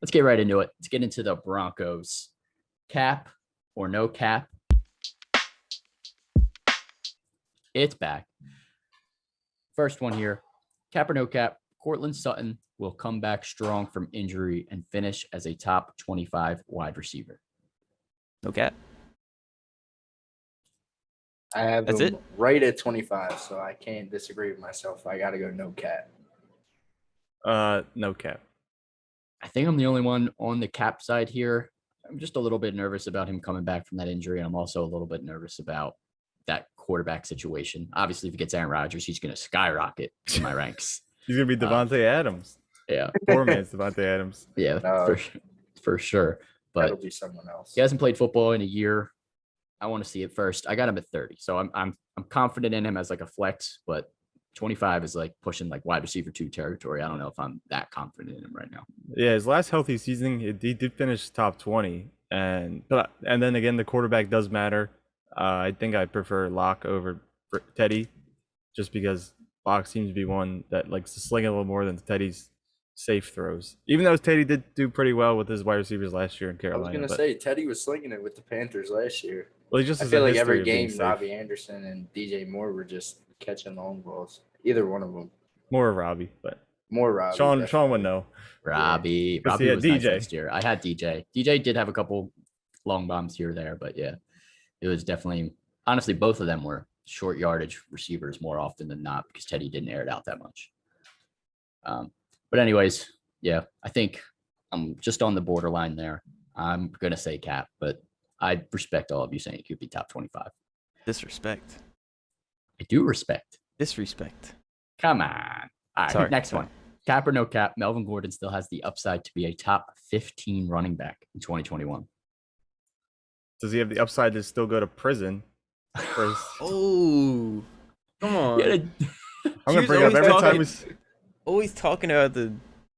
let's get right into it. Let's get into the Broncos. Cap or no cap? It's back. First one here. Cap or no cap? Cortland Sutton will come back strong from injury and finish as a top 25 wide receiver. No cap. I have That's him it? right at 25, so I can't disagree with myself. I got to go no cap. No cap. I think I'm the only one on the cap side here. I'm just a little bit nervous about him coming back from that injury. And I'm also a little bit nervous about that quarterback situation. Obviously, if he gets Aaron Rodgers, he's going to skyrocket in my ranks. He's gonna be Devontae Adams. Yeah. Poor man's Devontae Adams. Yeah, No. for sure. That'll But be someone else. he hasn't played football in a year. I want to see it first. I got him at 30. So I'm confident in him as like a flex, but 25 is like pushing like wide receiver 2 territory. I don't know if I'm that confident in him right now. Yeah, his last healthy season, he did finish top 20, and then again, the quarterback does matter. I think I prefer Locke over Teddy, just because Locke seems to be one that likes to sling it a little more than Teddy's safe throws. Even though Teddy did do pretty well with his wide receivers last year in I Carolina. was going to say, Teddy was slinging it with the Panthers last year. Well, he just I has feel a like history every of being game, safe. Robbie Anderson and DJ Moore were just catching long balls. Either one of them. More of Robbie, but More Robbie. Sean would know. Robbie Yeah. was nice DJ. last year. I had DJ. DJ did have a couple long bombs here or there, but yeah, it was definitely, honestly, both of them were short yardage receivers more often than not because Teddy didn't air it out that much. But anyways, yeah, I think I'm just on the borderline there. I'm going to say cap, but I respect all of you saying it could be top 25. Disrespect. I do respect. Disrespect. Come on. All right, Sorry. next one. Cap or no cap, Melvin Gordon still has the upside to be a top 15 running back in 2021. Does he have the upside to still go to prison? Oh, come on. Yeah, I'm gonna He bring was up every always time talking- Always talking about the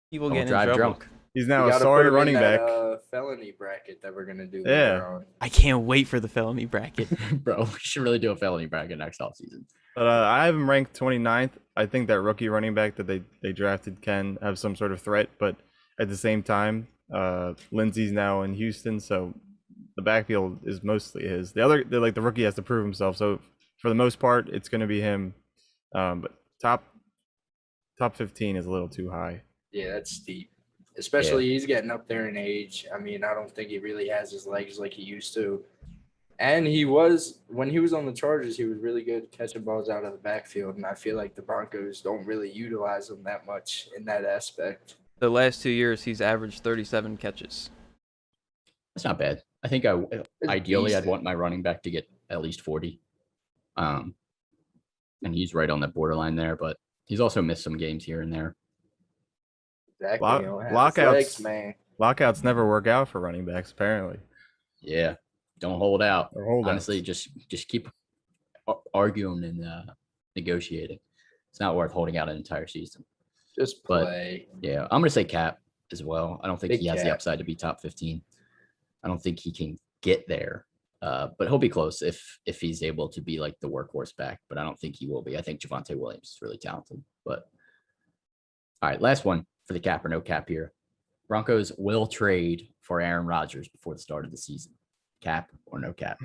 people don't getting in drive trouble. drunk. he's You now a gotta sorry put him in running that, back. felony bracket that we're going to do Yeah. later on. I can't wait for the felony bracket. Bro, we should really do a felony bracket next offseason. But I have him ranked 29th. I think that rookie running back that they drafted can have some sort of threat, but at the same time, Lindsey's now in Houston, so the backfield is mostly his. The rookie has to prove himself. So for the most part, it's going to be him. But top 15 is a little too high. Yeah, that's steep. Especially he's getting up there in age. I mean, I don't think he really has his legs like he used to. And when he was on the Chargers, he was really good catching balls out of the backfield. And I feel like the Broncos don't really utilize him that much in that aspect. The last 2 years, he's averaged 37 catches. That's not bad. I think ideally I'd decent. want my running back to get at least 40. And he's right on that borderline there, but he's also missed some games here and there. Exactly. Lock- He don't have his lockouts. legs, man. Lockouts never work out for running backs, apparently. Yeah. Don't hold out. Or holdouts. Honestly, just keep arguing and negotiating. It's not worth holding out an entire season. Just But- play. Yeah, I'm going to say cap as well. I don't think Big he has the cap. upside to be top 15. I don't think he can get there, but he'll be close if he's able to be like the workhorse back. But I don't think he will be. I think Javonte Williams is really talented. But all right, last one for the cap or no cap here. Broncos will trade for Aaron Rodgers before the start of the season. Cap or no cap?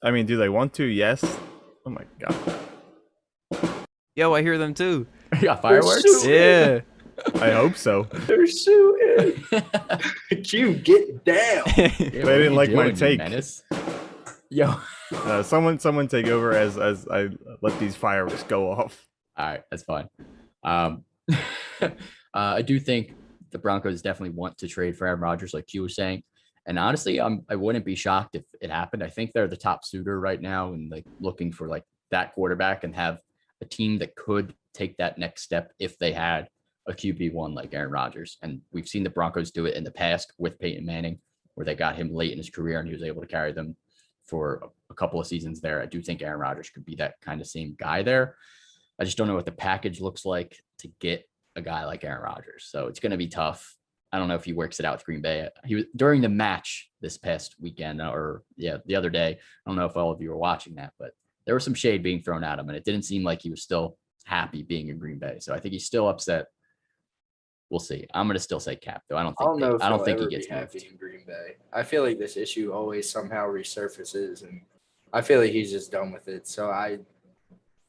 I mean, do they want to? Yes. Oh my god. Yo, I hear them too. You got fireworks? shooting. Yeah. I hope so. They're shooting. Q, get down. Yeah, They what didn't are you like my doing, you take. menace? Yo. Someone take over as I let these fireworks go off. All right, that's fine. I do think the Broncos definitely want to trade for Aaron Rodgers, like you were saying. And honestly, I wouldn't be shocked if it happened. I think they're the top suitor right now and like looking for like that quarterback and have a team that could take that next step if they had a QB1 like Aaron Rodgers. And we've seen the Broncos do it in the past with Peyton Manning, where they got him late in his career and he was able to carry them for a couple of seasons there. I do think Aaron Rodgers could be that kind of same guy there. I just don't know what the package looks like to get a guy like Aaron Rodgers. So it's going to be tough. I don't know if he works it out with Green Bay. He was during the match this past weekend the other day. I don't know if all of you were watching that, but there was some shade being thrown at him and it didn't seem like he was still happy being in Green Bay. So I think he's still upset. we'll see. I'm gonna still say Cap though. I don't I think don't know if I don't he'll think he ever be gets happy moved. in Green Bay. I feel like this issue always somehow resurfaces, and I feel like he's just done with it. So I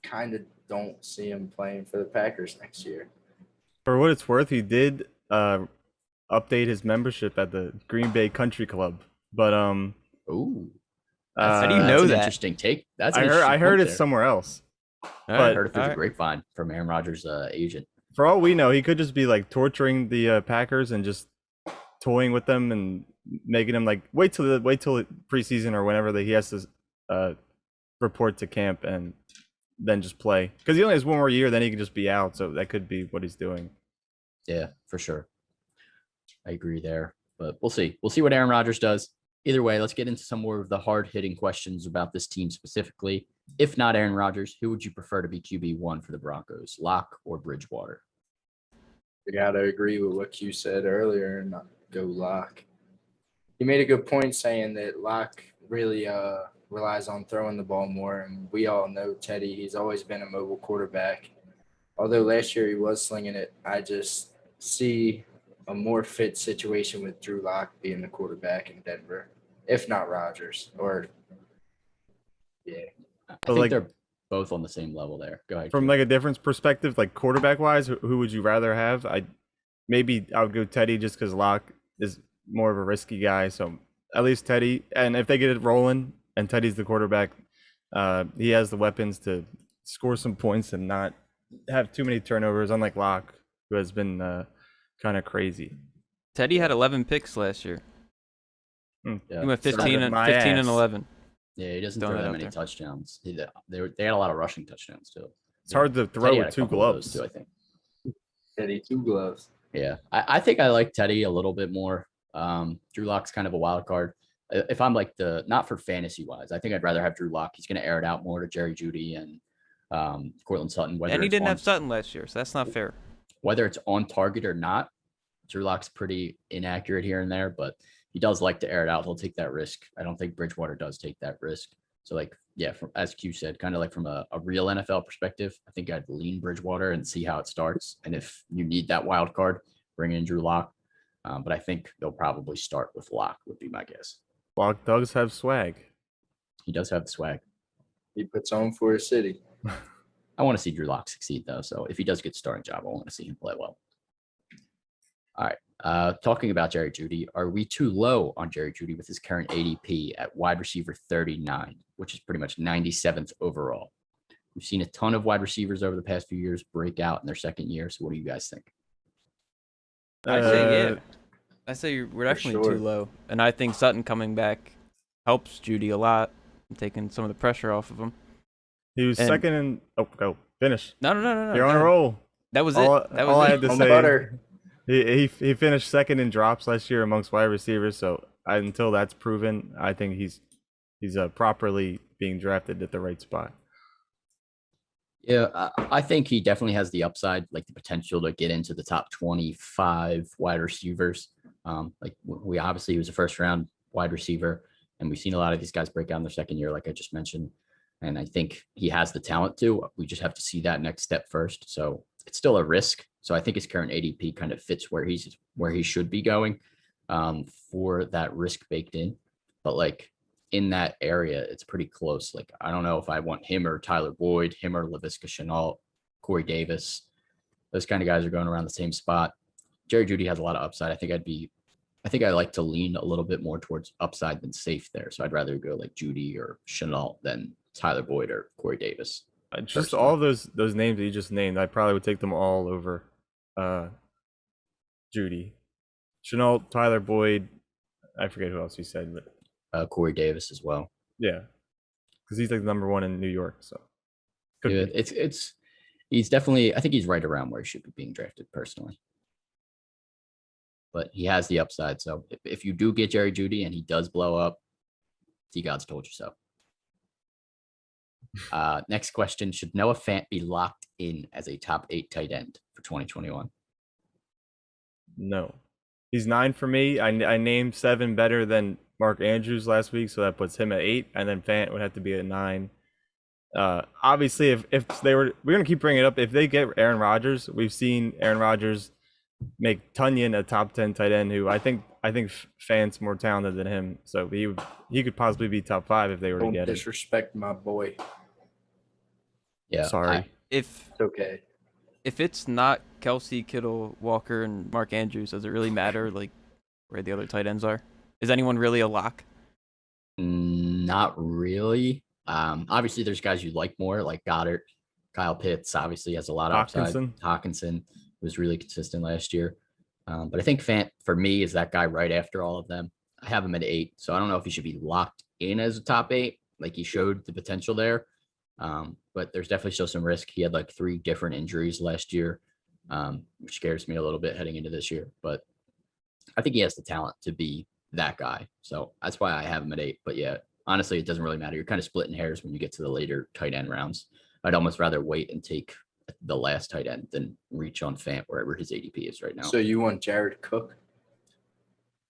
kind of don't see him playing for the Packers next year. For what it's worth, he did update his membership at the Green Bay Country Club. But Ooh, How do you uh, know that's an that? interesting take. That's an I interesting heard point it there. somewhere else. All But- I right, heard it through all the right. grapevine from Aaron Rodgers' agent. For all we know, he could just be like torturing the Packers and just toying with them and making them like wait till preseason or whenever he has to report to camp and then just play, because he only has one more year, then he can just be out. So that could be what he's doing. Yeah, for sure. I agree there, but we'll see. We'll see what Aaron Rodgers does. Either way, let's get into some more of the hard-hitting questions about this team specifically. If not Aaron Rodgers, who would you prefer to be QB1 for the Broncos, Locke or Bridgewater? I gotta agree with what you said earlier and not go Locke. He made a good point saying that Locke really relies on throwing the ball more, and we all know Teddy. He's always been a mobile quarterback. Although last year he was slinging it, I just see a more fit situation with Drew Lock being the quarterback in Denver, if not Rodgers. Or yeah, I But, think like, they're both on the same level there. Go ahead. From Keith. like a different perspective, like quarterback wise, who would you rather have? I would go Teddy just because Locke is more of a risky guy. So at least Teddy, and if they get it rolling and Teddy's the quarterback, he has the weapons to score some points and not have too many turnovers, unlike Locke, who has been kind of crazy. Teddy had 11 picks last year. Yeah. He went So- 15 and my 15 and ass. 11. Yeah, he doesn't Throwing throw it that out many there. touchdowns. They had a lot of rushing touchdowns too. It's hard to throw Teddy had with a two couple of those gloves. too, I think. Teddy two gloves. Yeah, I think I like Teddy a little bit more. Drew Lock's kind of a wild card. If I'm like not for fantasy wise, I think I'd rather have Drew Lock. He's going to air it out more to Jerry Jeudy and Cortland Sutton. And he didn't have Sutton last year, so that's not fair. Whether it's on target or not, Drew Lock's pretty inaccurate here and there, but he does like to air it out. He'll take that risk. I don't think Bridgewater does take that risk. So like, yeah, as Q said, kind of like from a real NFL perspective, I think I'd lean Bridgewater and see how it starts. And if you need that wild card, bring in Drew Lock. But I think they'll probably start with Lock would be my guess. Locke does have swag. He does have the swag. He puts on for his city. I want to see Drew Lock succeed though. So if he does get starting job, I want to see him play well. All right. Talking about Jerry Jeudy, are we too low on Jerry Jeudy with his current ADP at wide receiver 39, which is pretty much 97th overall? We've seen a ton of wide receivers over the past few years break out in their second year. So what do you guys think? I say yeah. I say we're definitely sure. too low, and I think Sutton coming back helps Jeudy a lot, taking some of the pressure off of him. He was And- second in. Oh, go finish. No. You're on a roll. That was all it. That all was I it. had to On say. butter. He finished second in drops last year amongst wide receivers. So until that's proven, I think he's properly being drafted at the right spot. Yeah, I think he definitely has the upside, like the potential to get into the top 25 wide receivers. Like we obviously he was a first round wide receiver, and we've seen a lot of these guys break out in their second year, like I just mentioned. And I think he has the talent to. We just have to see that next step first. So it's still a risk. So I think his current ADP kind of fits where he should be going for that risk baked in. But like in that area, it's pretty close. Like I don't know if I want him or Tyler Boyd, him or Laviska Shenault, Corey Davis. Those kind of guys are going around the same spot. Jerry Jeudy has a lot of upside. I think I like to lean a little bit more towards upside than safe there. So I'd rather go like Jeudy or Shenault than Tyler Boyd or Corey Davis. Just Personally. all of those names that you just named, I probably would take them all over Jeudy, Shenault, Tyler Boyd. I forget who else you said, but Corey Davis as well. yeah, because he's like the number one in New York. So could Yeah, be. he's definitely, I think he's right around where he should be being drafted personally. But he has the upside. So if you do get Jerry Jeudy and he does blow up, T God's told you so. Next question. Should Noah Fant be locked in as a top 8 tight end for 2021? No, he's 9 for me. I named 7 better than Mark Andrews last week, so that puts him at 8, and then Fant would have to be at 9. Obviously, if we're gonna keep bringing it up, if they get Aaron Rodgers, we've seen Aaron Rodgers make Tunyon a top 10 tight end who I think Fant's more talented than him. So he could possibly be top 5 if they were to Don't get him. disrespect my boy. Yeah. Sorry. If It's okay. it's not Kelsey, Kittle, Walker, and Mark Andrews, does it really matter like where the other tight ends are? Is anyone really a lock? Not really. Obviously there's guys you like more, like Goddard, Kyle Pitts obviously has a lot of upside. Hawkinson was really consistent last year. But I think Fant for me is that guy right after all of them. I have him at 8, so I don't know if he should be locked in as a top 8, like he showed the potential there. But there's definitely still some risk. He had like 3 different injuries last year, which scares me a little bit heading into this year. But I think he has the talent to be that guy. So that's why I have him at 8. But yeah, honestly, it doesn't really matter. You're kind of splitting hairs when you get to the later tight end rounds. I'd almost rather wait and take the last tight end than reach on Fant wherever his ADP is right now. So you want Jared Cook?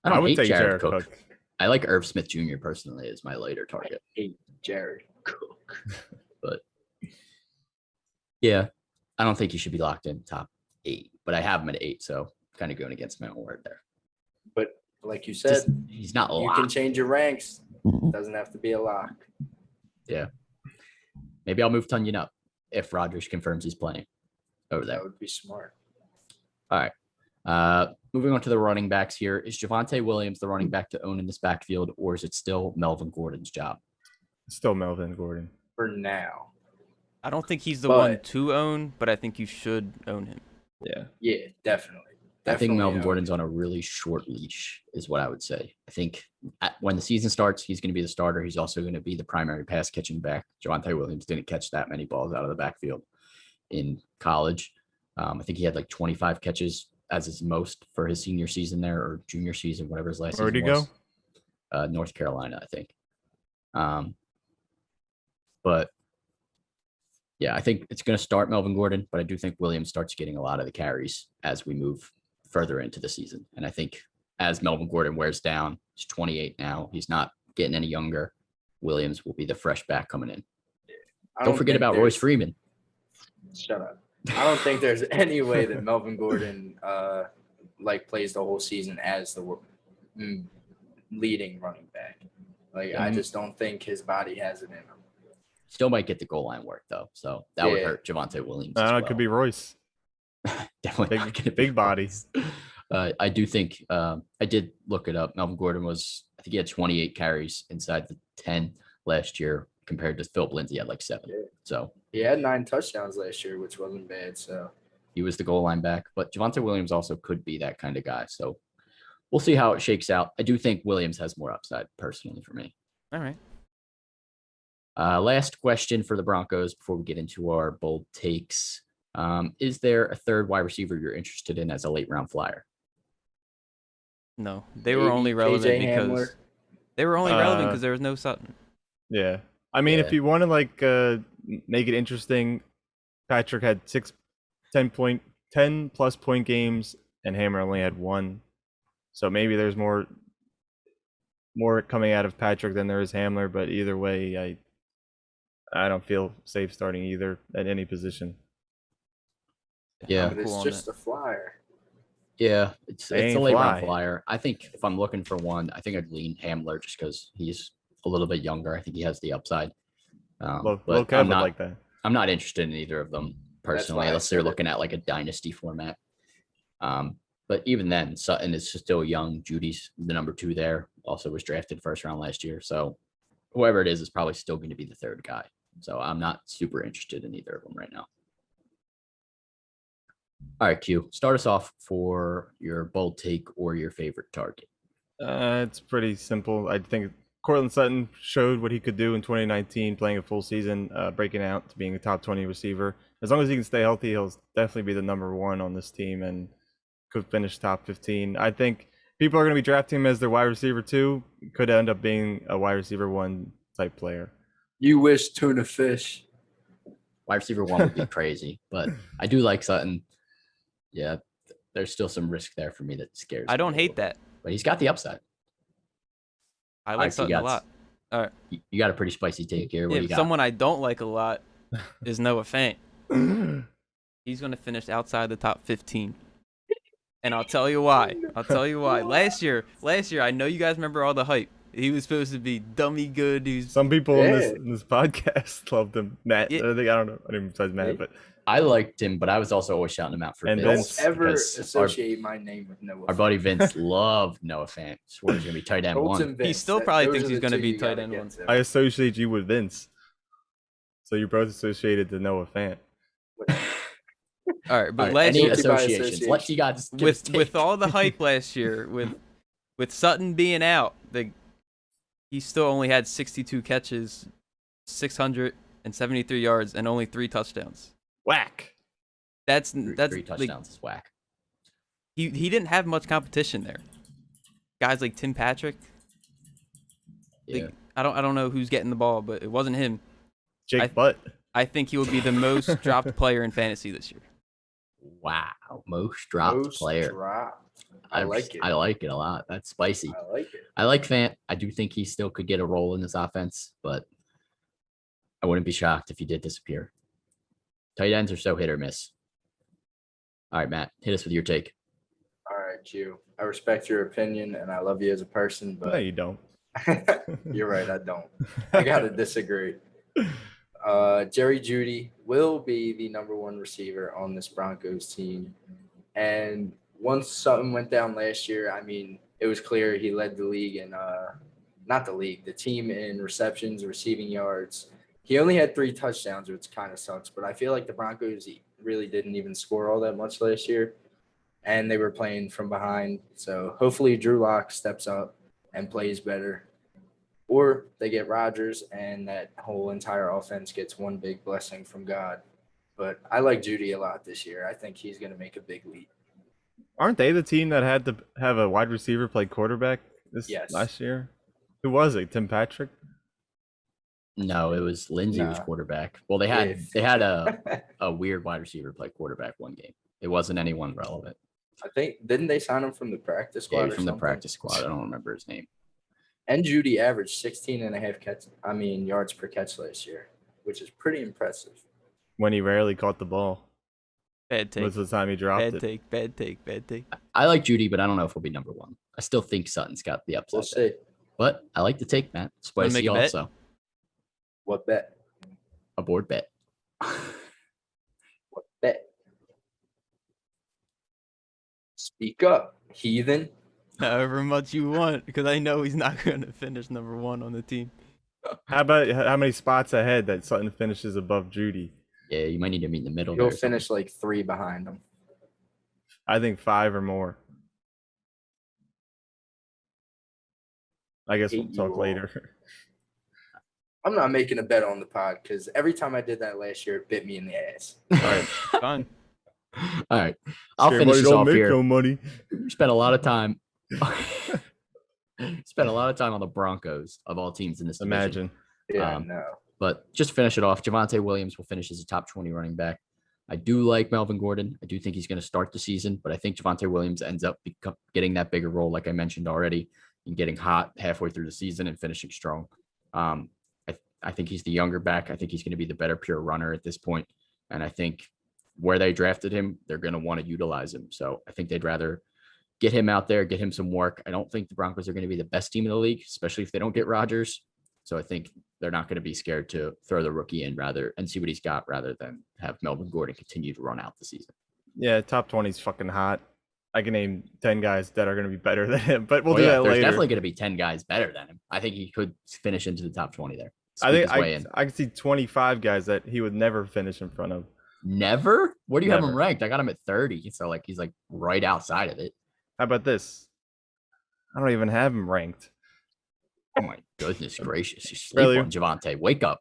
I don't would hate take Jared Cook. I like Irv Smith Jr. personally as my later target. I hate Jared Cook. But yeah, I don't think he should be locked in top 8. But I have him at 8, so kind of going against my own word there. But like you said, He's not you locked. can change your ranks. Doesn't have to be a lock. Yeah. Maybe I'll move Tunyon up if Rodgers confirms he's playing over there. That would be smart. All right. Moving on to the running backs here. Is Javonte Williams the running back to own in this backfield, or is it still Melvin Gordon's job? Still Melvin Gordon. For now. I don't think he's the But- one to own, but I think you should own him. Yeah. Yeah, definitely. I think Melvin Definitely, Gordon's on a really short leash, is what I would say. I think when the season starts, he's going to be the starter. He's also going to be the primary pass catching back. Javonte Williams didn't catch that many balls out of the backfield in college. I think he had like 25 catches as his most for his senior season there, or junior season, whatever his last Where'd he season was. go? North Carolina, I think. But yeah, I think it's going to start Melvin Gordon, but I do think Williams starts getting a lot of the carries as we move further into the season. And I think as Melvin Gordon wears down, he's 28 now. He's not getting any younger. Williams will be the fresh back coming in. I Don't forget think about Royce Freeman. Shut up. I don't think there's any way that Melvin Gordon plays the whole season as the leading running back. Like I just don't think his body has it in him. Still might get the goal line work though, so that would hurt Javonte Williams. I as don't know, well. it could be Royce. Definitely not gonna be Big body. Royce. I do think I did look it up. Melvin Gordon I think he had 28 carries inside the 10 last year compared to Philip Lindsay had like 7. Yeah. So He had 9 touchdowns last year, which wasn't bad. So he was the goal line back, but Javonte Williams also could be that kind of guy. So we'll see how it shakes out. I do think Williams has more upside personally for me. All right. Last question for the Broncos before we get into our bold takes. Is there a third wide receiver you're interested in as a late round flyer? No, they were Maybe only relevant KJ because Hamler. there was no Sutton. Yeah. I mean, Yeah. if you want to make it interesting, Patrick had 10 plus point games, and Hammer only had 1. So maybe there's more coming out of Patrick than there is Hamler. But either way, I don't feel safe starting either at any position. Yeah. but it's Cool on just that. a flyer. Yeah, it's They a ain't late round fly. flyer. I think if I'm looking for one, I think I'd lean Hamler just because he's a little bit younger. I think he has the upside. Low But Kev I'm would not, like that. I'm not interested in either of them personally, why I unless they're said it. looking at like a dynasty format. But even then, Sutton is still young. Judy's the number 2 there. Also was drafted first round last year. So whoever it is probably still going to be the third guy. So I'm not super interested in either of them right now. All right, Q, start us off for your bold take or your favorite target. It's pretty simple. I think Cortland Sutton showed what he could do in 2019, playing a full season, breaking out to being a top 20 receiver. As long as he can stay healthy, he'll definitely be the number 1 on this team and could finish top 15. I think people are going to be drafting him as their wide receiver 2. Could end up being a wide receiver 1 type player. You wish tuna fish. Wide receiver 1 would be crazy, but I do like Sutton. Yeah, there's still some risk there for me that scares me I a don't hate little, that. but he's got the upside. I Alright, like so you Sutton a got- lot. All right. You got a pretty spicy take here. What do you If got? someone I don't like a lot is Noah Fant. He's going to finish outside the top 15. And I'll tell you why. Last year, I know you guys remember all the hype. He was supposed to be dummy good. Some people Yeah. in this podcast loved him. Matt, Yeah. I think I don't know anyone besides Matt, Yeah. but I liked him, but I was also always shouting him out for And Vince. Vince, Don't ever because associate my name with Noah. our buddy Vince loved Noah Fant. Swore he's gonna be tight end Colton one. Vince. He still That- probably those thinks are he's the gonna two be you gotta tight end get one. to. I associate you with Vince. So you're both associated to Noah Fant. All right, but All right, last any year, Guilty by associations? Let you guys give his with take. all the hype last year, with Sutton being out, he still only had 62 catches, 673 yards, and only 3 touchdowns. Whack. That's three like, touchdowns is whack. he didn't have much competition there. Guys like Tim Patrick. Yeah. Like, I don't know who's getting the ball, but it wasn't him. Jake Butt. I think he will be the most dropped player in fantasy this year. Wow, most dropped Most player. dropped. I like it. I like it a lot. That's spicy. I like it. I like Fant. I do think he still could get a role in this offense, but I wouldn't be shocked if he did disappear. Tight ends are so hit or miss. All right, Matt, hit us with your take. All right, Q. I respect your opinion and I love you as a person, No, but you don't. you're right. I don't. I gotta disagree. Jerry Jeudy will be the number 1 receiver on this Broncos team. And once something went down last year, I mean, it was clear he led the league and not the league, the team in receptions, receiving yards. He only had 3 touchdowns, which kind of sucks. But I feel like the Broncos really didn't even score all that much last year. And they were playing from behind. So hopefully Drew Lock steps up and plays better. Or they get Rodgers and that whole entire offense gets one big blessing from God. But I like Jeudy a lot this year. I think he's going to make a big leap. Aren't they the team that had to have a wide receiver play quarterback Yes. last year? Who was it? Tim Patrick? No, it was Lindsey was Nah. quarterback. Well, they had a weird wide receiver play quarterback one game. It wasn't anyone relevant. I think, didn't they sign him from the practice squad? Yeah, or from the something? practice squad. I don't remember his name. And Jeudy averaged 16.5 yards per catch last year, which is pretty impressive. When he rarely caught the ball. Bad take. Was the time he dropped Bad it. take. Bad take. Bad take. I like Jeudy, but I don't know if he'll be number 1. I still think Sutton's got the upside. We'll there. see. But I like the take, Matt. Wanna make Spicy a bet? also. What bet? A board bet. What bet? Speak up, heathen. However much you want, because I know he's not going to finish number 1 on the team. How many spots ahead that Sutton finishes above Jeudy? Yeah, you might need to meet in the middle. He'll there. finish like 3 behind him. I think 5 or more. I guess we'll Hate you talk all. later. I'm not making a bet on the pod because every time I did that last year, it bit me in the ass. All right. Fine. All right. I'll Scary finish money this don't off make here. no money. We spent a lot of time. Spent a lot of time on the Broncos of all teams in this division. Imagine. Yeah, Um, no. But just to finish it off, Javonte Williams will finish as a top 20 running back. I do like Melvin Gordon. I do think he's going to start the season, but I think Javonte Williams ends up getting that bigger role, like I mentioned already, and getting hot halfway through the season and finishing strong. I think he's the younger back. I think he's going to be the better pure runner at this point. And I think where they drafted him, they're going to want to utilize him. So I think they'd rather get him out there, get him some work. I don't think the Broncos are going to be the best team in the league, especially if they don't get Rodgers. So I think they're not going to be scared to throw the rookie in and see what he's got rather than have Melvin Gordon continue to run out the season. Yeah, top 20 is fucking hot. I can name 10 guys that are going to be better than him, but we'll Oh, do yeah, that there's later. definitely going to be 10 guys better than him. I think he could finish into the top 20 there. I Squeak think his way in. I can see 25 guys that he would never finish in front of. Never? Where do you have him Never. ranked? I got him at 30. So he's like right outside of it. How about this? I don't even have him ranked. Oh my goodness gracious. You sleep Really? on Javonte. Wake up.